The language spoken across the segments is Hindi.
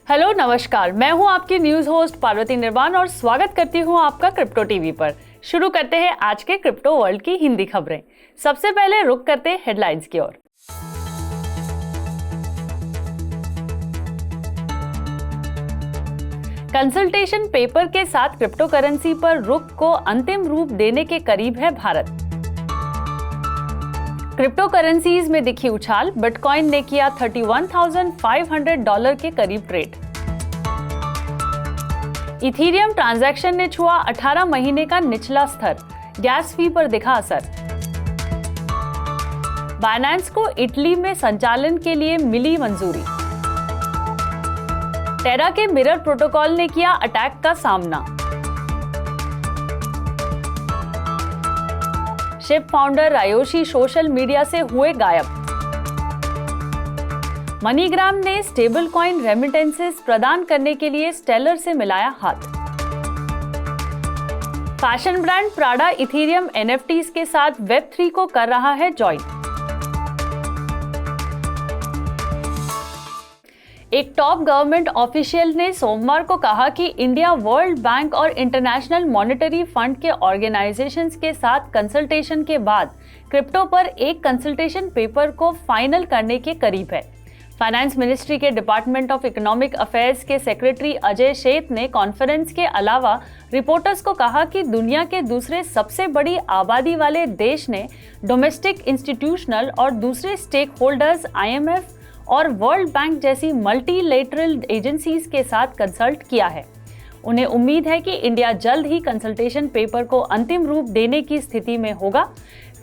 हेलो नमस्कार, मैं हूं आपकी न्यूज होस्ट पार्वती निर्वाण और स्वागत करती हूं आपका क्रिप्टो टीवी पर। शुरू करते हैं आज के क्रिप्टो वर्ल्ड की हिंदी खबरें। सबसे पहले रुक करते हैं हेडलाइंस की ओर। कंसल्टेशन पेपर के साथ क्रिप्टो करेंसी पर रुख को अंतिम रूप देने के करीब है भारत। क्रिप्टो करेंसीज में दिखी उछाल, बिटकॉइन ने किया $31,500 के करीब ट्रेड। इथीरियम ट्रांजैक्शन ने छुआ 18 महीने का निचला स्तर, गैस फी पर दिखा असर। बाइनेंस को इटली में संचालन के लिए मिली मंजूरी। टेरा के मिरर प्रोटोकॉल ने किया अटैक का सामना। शिप फाउंडर रायोशी सोशल मीडिया से हुए गायब। मनीग्राम ने स्टेबल कॉइन रेमिटेंसेस प्रदान करने के लिए स्टेलर से मिलाया हाथ। Fashion brand Prada Ethereum NFTs के साथ वेब3 को कर रहा है ज्वाइन। एक टॉप गवर्नमेंट ऑफिशियल ने सोमवार को कहा कि इंडिया वर्ल्ड बैंक और इंटरनेशनल मॉनेटरी फंड के ऑर्गेनाइजेशंस के साथ कंसल्टेशन के बाद क्रिप्टो पर एक कंसल्टेशन पेपर को फाइनल करने के करीब है। फाइनेंस मिनिस्ट्री के डिपार्टमेंट ऑफ इकोनॉमिक अफेयर्स के सेक्रेटरी अजय शेत ने कॉन्फ्रेंस के अलावा रिपोर्टर्स को कहा कि दुनिया के दूसरे सबसे बड़ी आबादी वाले देश ने डोमेस्टिक, इंस्टीट्यूशनल और दूसरे स्टेक होल्डर्स IMF और वर्ल्ड बैंक जैसी मल्टीलेटरल एजेंसीज के साथ कंसल्ट किया है। उन्हें उम्मीद है कि इंडिया जल्द ही कंसल्टेशन पेपर को अंतिम रूप देने की स्थिति में होगा।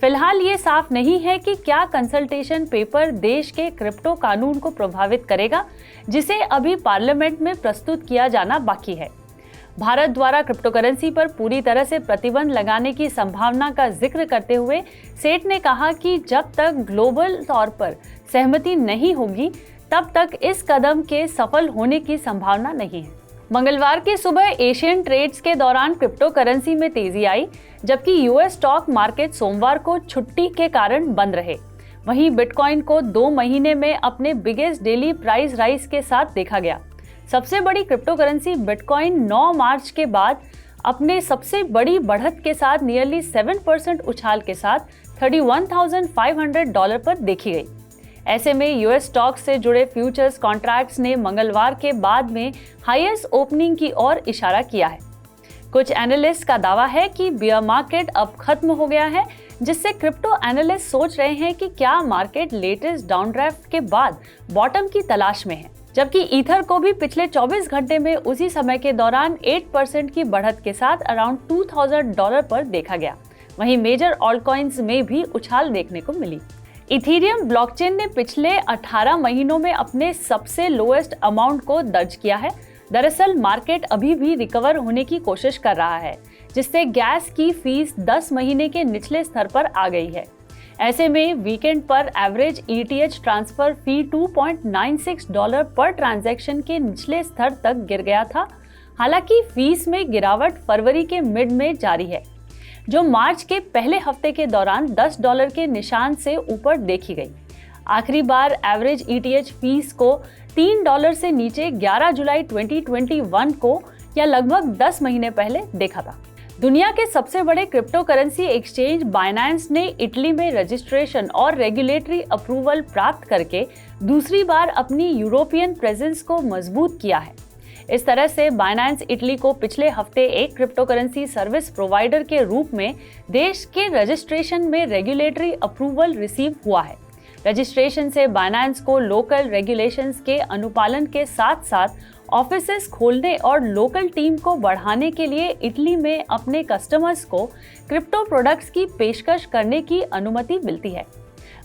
फिलहाल ये साफ नहीं है कि क्या कंसल्टेशन पेपर देश के क्रिप्टो कानून को प्रभावित करेगा, जिसे अभी पार्लियामेंट में प्रस्तुत किया जाना बाकी है। भारत द्वारा क्रिप्टो करेंसी पर पूरी तरह से प्रतिबंध लगाने की संभावना का जिक्र करते हुए सेठ ने कहा कि जब तक ग्लोबल तौर पर सहमति नहीं होगी, तब तक इस कदम के सफल होने की संभावना नहीं है। मंगलवार की सुबह एशियन ट्रेड्स के दौरान क्रिप्टो करेंसी में तेजी आई, जबकि यूएस स्टॉक मार्केट सोमवार को छुट्टी के कारण बंद रहे। वहीं बिटकॉइन को 2 महीने में अपने बिगेस्ट डेली प्राइस राइज के साथ देखा गया। सबसे बड़ी क्रिप्टो करेंसी बिटकॉइन 9 मार्च के बाद अपने सबसे बड़ी बढ़त के साथ नियरली 7% उछाल के साथ $31,500 पर देखी गई। ऐसे में यूएस स्टॉक से जुड़े फ्यूचर्स कॉन्ट्रैक्ट्स ने मंगलवार के बाद में हाईएस्ट ओपनिंग की ओर इशारा किया है। कुछ एनालिस्ट का दावा है कि बियर मार्केट अब खत्म हो गया है, जिससे क्रिप्टो एनालिस्ट सोच रहे हैं कि क्या मार्केट लेटेस्ट डाउनड्राफ्ट के बाद बॉटम की तलाश में है। जबकि ईथर को भी पिछले 24 घंटे में उसी समय के दौरान 8% की बढ़त के साथ अराउंड $2,000 पर देखा गया। वहीं मेजर ऑल्टकॉइन्स में भी उछाल देखने को मिली। इथीरियम ब्लॉकचेन ने पिछले 18 महीनों में अपने सबसे लोएस्ट अमाउंट को दर्ज किया है। दरअसल मार्केट अभी भी रिकवर होने की कोशिश कर रहा है, जिससे गैस की फीस 10 महीने के निचले स्तर पर आ गई है। ऐसे में वीकेंड पर एवरेज ETH ट्रांसफर फी $2.96 पर ट्रांजैक्शन के निचले स्तर तक गिर गया था। हालांकि फीस में गिरावट फरवरी के मिड में जारी है, जो मार्च के पहले हफ्ते के दौरान $10 के निशान से ऊपर देखी गई। आखिरी बार एवरेज ETH फीस को $3 से नीचे 11 जुलाई 2021 को या लगभग 10 महीने पहले देखा था। दुनिया के सबसे बड़े क्रिप्टो करेंसी एक्सचेंज बाइनेंस ने इटली में रजिस्ट्रेशन और रेगुलेटरी अप्रूवल प्राप्त करके दूसरी बार अपनी यूरोपियन प्रेजेंस को मजबूत किया है। इस तरह से बाइनेंस इटली को पिछले हफ्ते एक क्रिप्टो करेंसी सर्विस प्रोवाइडर के रूप में देश के रजिस्ट्रेशन में रेगुलेटरी अप्रूवल रिसीव हुआ है। रजिस्ट्रेशन से बाइनेंस को लोकल रेगुलेशंस के अनुपालन के साथ साथ ऑफिसेस खोलने और लोकल टीम को बढ़ाने के लिए इटली में अपने कस्टमर्स को क्रिप्टो प्रोडक्ट्स की पेशकश करने की अनुमति मिलती है।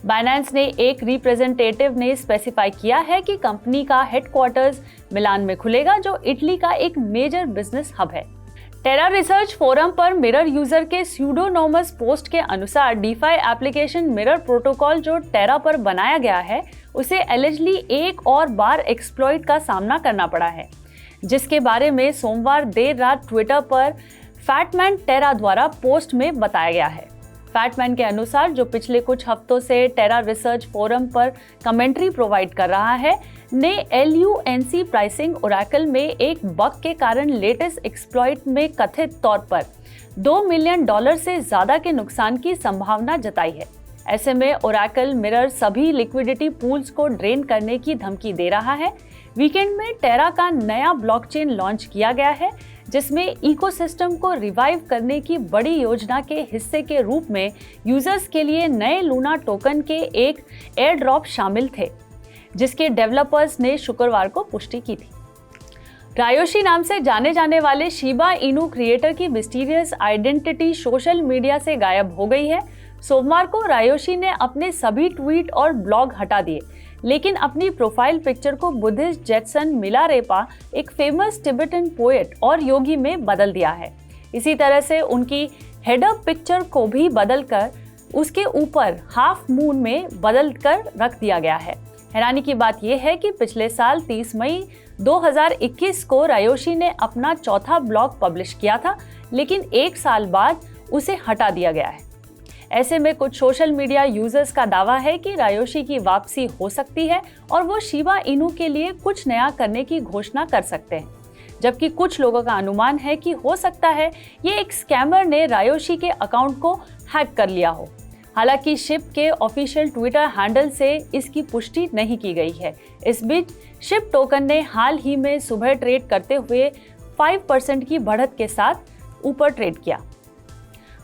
बाइनेंस ने एक रिप्रेजेंटेटिव ने स्पेसिफाई किया है कि कंपनी का हेडक्वार्टर्स मिलान में खुलेगा, जो इटली का एक मेजर बिजनेस हब है। टेरा रिसर्च फोरम पर मिरर यूजर के स्यूडोनोमस पोस्ट के अनुसार डीफाई एप्लीकेशन मिरर प्रोटोकॉल जो टेरा पर बनाया गया है, उसे एलिजिबली एक और बार एक्सप्लॉइट का सामना करना पड़ा है, जिसके बारे में सोमवार देर रात ट्विटर पर फैटमैन टेरा द्वारा पोस्ट में बताया गया है। फैटमैन के अनुसार, जो पिछले कुछ हफ्तों से टेरा रिसर्च फोरम पर कमेंट्री प्रोवाइड कर रहा है, ने LUNC प्राइसिंग ओरेकल में एक बग के कारण लेटेस्ट एक्सप्लॉइट में कथित तौर पर $2 मिलियन से ज्यादा के नुकसान की संभावना जताई है। ऐसे में ओरेकल मिरर सभी लिक्विडिटी पूल्स को ड्रेन करने की धमकी दे रहा है। वीकेंड में टेरा का नया ब्लॉकचेन लॉन्च किया गया है, जिसमें इकोसिस्टम को रिवाइव करने की बड़ी योजना के हिस्से के रूप में यूजर्स के लिए नए लूना टोकन के एक एयर ड्रॉप शामिल थे, जिसके डेवलपर्स ने शुक्रवार को पुष्टि की थी। रायोशी नाम से जाने जाने वाले शिबा इनू क्रिएटर की मिस्टीरियस आइडेंटिटी सोशल मीडिया से गायब हो गई है। सोमवार को रायोशी ने अपने सभी ट्वीट और ब्लॉग हटा दिए, लेकिन अपनी प्रोफाइल पिक्चर को बुद्धिस्ट जेटसन मिलारेपा, एक फेमस तिब्बतन पोएट और योगी में बदल दिया है। इसी तरह से उनकी हेडअप पिक्चर को भी बदलकर उसके ऊपर हाफ मून में बदल कर रख दिया गया है। हैरानी की बात यह है कि पिछले साल 30 मई 2021 को रायोशी ने अपना चौथा ब्लॉग पब्लिश किया था, लेकिन एक साल बाद उसे हटा दिया गया है। ऐसे में कुछ सोशल मीडिया यूजर्स का दावा है कि रायोशी की वापसी हो सकती है और वो शिबा इनू के लिए कुछ नया करने की घोषणा कर सकते हैं, जबकि कुछ लोगों का अनुमान है कि हो सकता है ये एक स्कैमर ने रायोशी के अकाउंट को हैक कर लिया हो। हालांकि शिप के ऑफिशियल ट्विटर हैंडल से इसकी पुष्टि नहीं की गई है। इस बीच शिप टोकन ने हाल ही में सुबह ट्रेड करते हुए 5% की बढ़त के साथ ऊपर ट्रेड किया।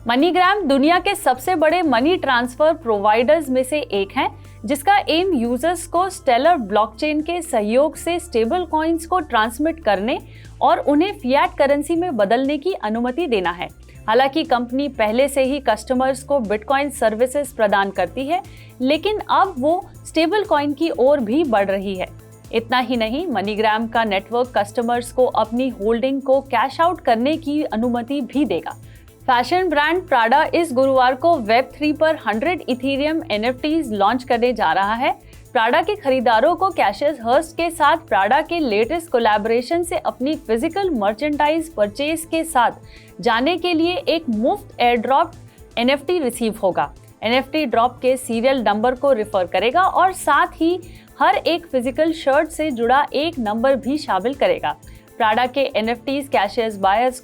मनीग्राम दुनिया के सबसे बड़े मनी ट्रांसफर प्रोवाइडर्स में से एक है, जिसका एम यूजर्स को स्टेलर ब्लॉकचेन के सहयोग से स्टेबल कॉइन्स को ट्रांसमिट करने और उन्हें फिएट करेंसी में बदलने की अनुमति देना है। हालांकि कंपनी पहले से ही कस्टमर्स को बिटकॉइन सर्विसेज प्रदान करती है, लेकिन अब वो स्टेबल कॉइन की ओर भी बढ़ रही है। इतना ही नहीं, मनीग्राम का नेटवर्क कस्टमर्स को अपनी होल्डिंग को कैश आउट करने की अनुमति भी देगा। फैशन ब्रांड प्राडा इस गुरुवार को Web3 पर 100 इथेरियम NFTs लॉन्च करने जा रहा है। प्राडा के खरीदारों को कैशियस हर्स्ट के साथ प्राडा के लेटेस्ट कोलैबोरेशन से अपनी फिजिकल मर्चेंडाइज परचेज के साथ जाने के लिए एक मुफ्त एयर ड्रॉप NFT रिसीव होगा। NFT ड्रॉप के सीरियल नंबर को रिफर करेगा और साथ ही हर एक फिजिकल शर्ट से जुड़ा एक नंबर भी शामिल करेगा। प्राडा के NFTs कैशियस बायर्स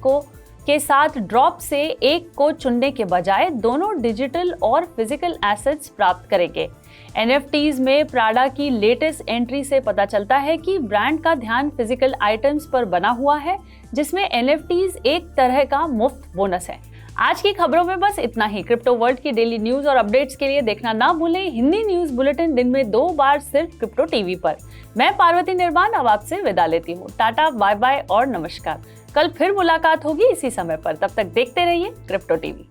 के साथ ड्रॉप से एक को चुनने के बजाय दोनों डिजिटल और फिजिकल एसेट्स प्राप्त करेंगे। NFTs में प्राडा की लेटेस्ट एंट्री से पता चलता है कि ब्रांड का ध्यान फिजिकल आइटम्स पर बना हुआ है, जिसमें NFTs एक तरह का मुफ्त बोनस है। आज की खबरों में बस इतना ही। क्रिप्टो वर्ल्ड की डेली न्यूज और अपडेट्स के लिए देखना ना भूलें हिंदी न्यूज बुलेटिन दिन में 2 बार सिर्फ क्रिप्टो टीवी पर। मैं पार्वती निर्माण अब आपसे विदा लेती हूँ। टाटा, बाय बाय और नमस्कार। कल फिर मुलाकात होगी इसी समय पर। तब तक देखते रहिए क्रिप्टो टीवी।